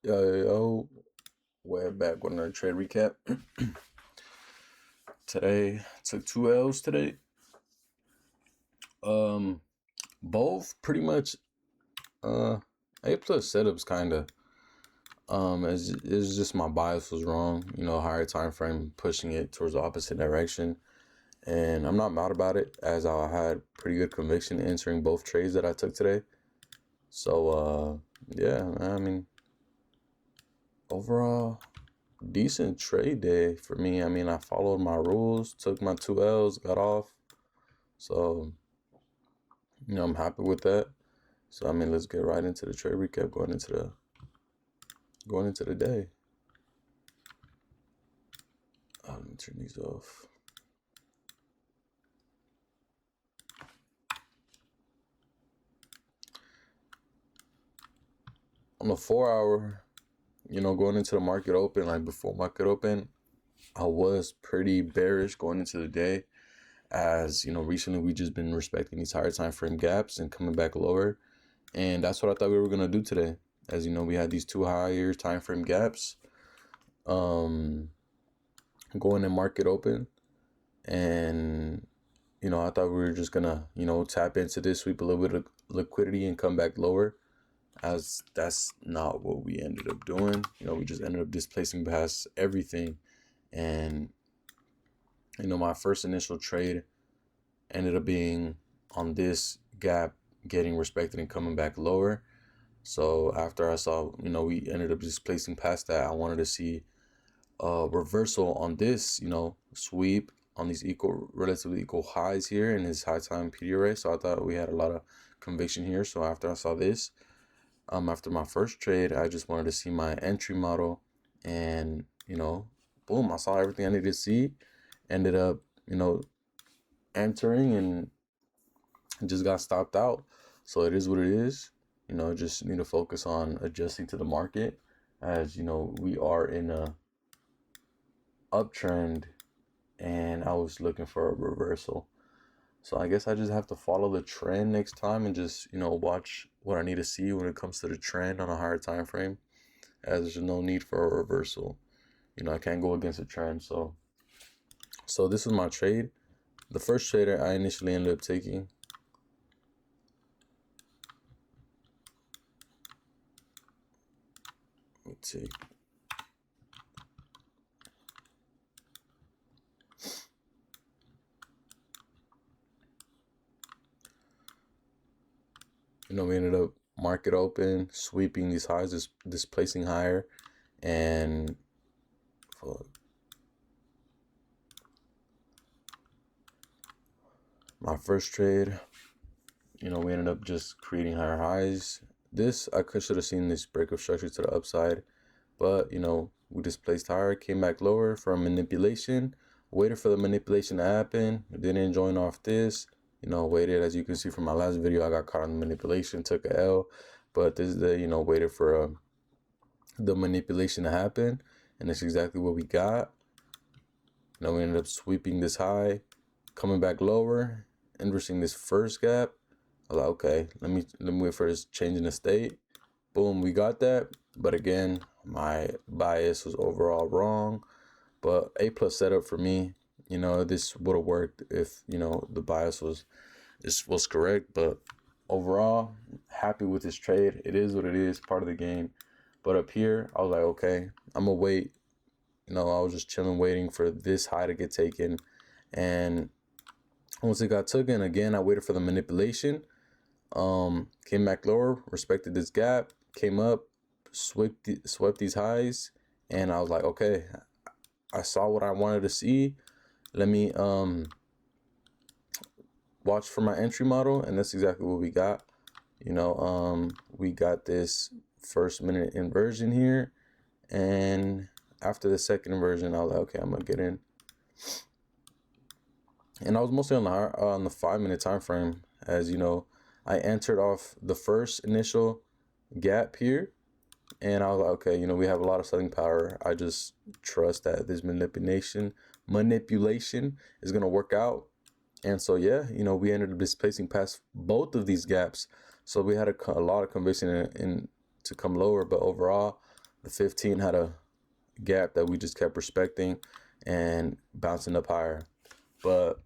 Yo, we're back with another trade recap. Today, took two L's today. Um, both pretty much A plus setups kinda. It's just my bias was wrong. Higher time frame pushing it towards the opposite direction, and I'm not mad about it as I had pretty good conviction entering both trades that I took today. So yeah, I mean overall decent trade day for me. I mean, I followed my rules, took my two L's, got off. So, I'm happy with that. So, I mean, let's get right into the trade recap going into the day. Let me turn these off. On the 4 hour, going into the market open, like before market open, I was pretty bearish going into the day. As recently we just been respecting these higher time frame gaps and coming back lower, and that's what I thought we were gonna do today. As we had these two higher time frame gaps, going in market open, and I thought we were just gonna tap into this, sweep a little bit of liquidity, and come back lower. As that's not what we ended up doing. We just ended up displacing past everything, and my first initial trade ended up being on this gap getting respected and coming back lower. So after I saw, we ended up just placing past that, I wanted to see a reversal on this, sweep on these relatively equal highs here in his high time PD array. So I thought we had a lot of conviction here. So after I saw this, after my first trade, I just wanted to see my entry model, and boom, I saw everything I needed to see. Ended up, entering, and just got stopped out. So it is what it is. Just need to focus on adjusting to the market, as we are in a uptrend, and I was looking for a reversal. So I guess I just have to follow the trend next time and just watch what I need to see when it comes to the trend on a higher time frame, as there's no need for a reversal. I can't go against the trend. So this was my trade. The first trader I initially ended up taking, let's see. We ended up market open, sweeping these highs, displacing higher, and my first trade, we ended up just creating higher highs. This, I should have seen this break of structure to the upside, but we displaced higher, came back lower for a manipulation, waited for the manipulation to happen, didn't join off this, waited. As you can see from my last video, I got caught on the manipulation, took a L, but this is the, waited for the manipulation to happen, and that's exactly what we got. We ended up sweeping this high, coming back lower, inversing this first gap. I was like, okay, let me wait for this change in the state. Boom, we got that. But again, my bias was overall wrong. But A plus setup for me. This would have worked if the bias was correct. But overall, happy with this trade. It is what it is, part of the game. But up here, I was like, okay, I'm gonna wait. I was just chilling, waiting for this high to get taken. And once it got taken, again, I waited for the manipulation. Came back lower, respected this gap, came up, swept these highs, and I was like, okay, I saw what I wanted to see. Let me watch for my entry model, and that's exactly what we got. We got this first minute inversion here, and after the second inversion, I was like, okay, I'm gonna get in. And I was mostly on the 5 minute time frame, as I entered off the first initial gap here, and I was like, okay, we have a lot of selling power. I just trust that this manipulation is gonna work out. And so yeah, we ended up displacing past both of these gaps, so we had a lot of conviction in to come lower. But overall, The 15 had a gap that we just kept respecting and bouncing up higher. But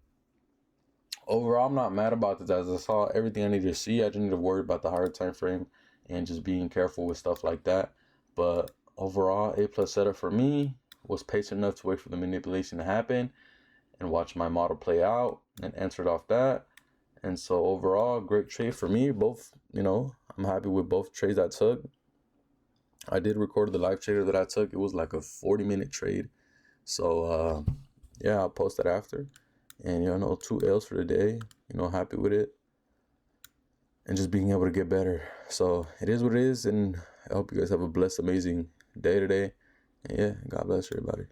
overall, I'm not mad about this. As I saw everything I needed to see, I just need to worry about the higher time frame and just being careful with stuff like that. But overall, A plus setup for me. Was patient enough to wait for the manipulation to happen and watch my model play out and answered off that. And so overall, great trade for me. Both, I'm happy with both trades I took. I did record the live trader that I took. It was like a 40-minute trade. So yeah, I'll post that after. And 2 L's for the day. Happy with it. And just being able to get better. So it is what it is, and I hope you guys have a blessed, amazing day today. And yeah, God bless everybody.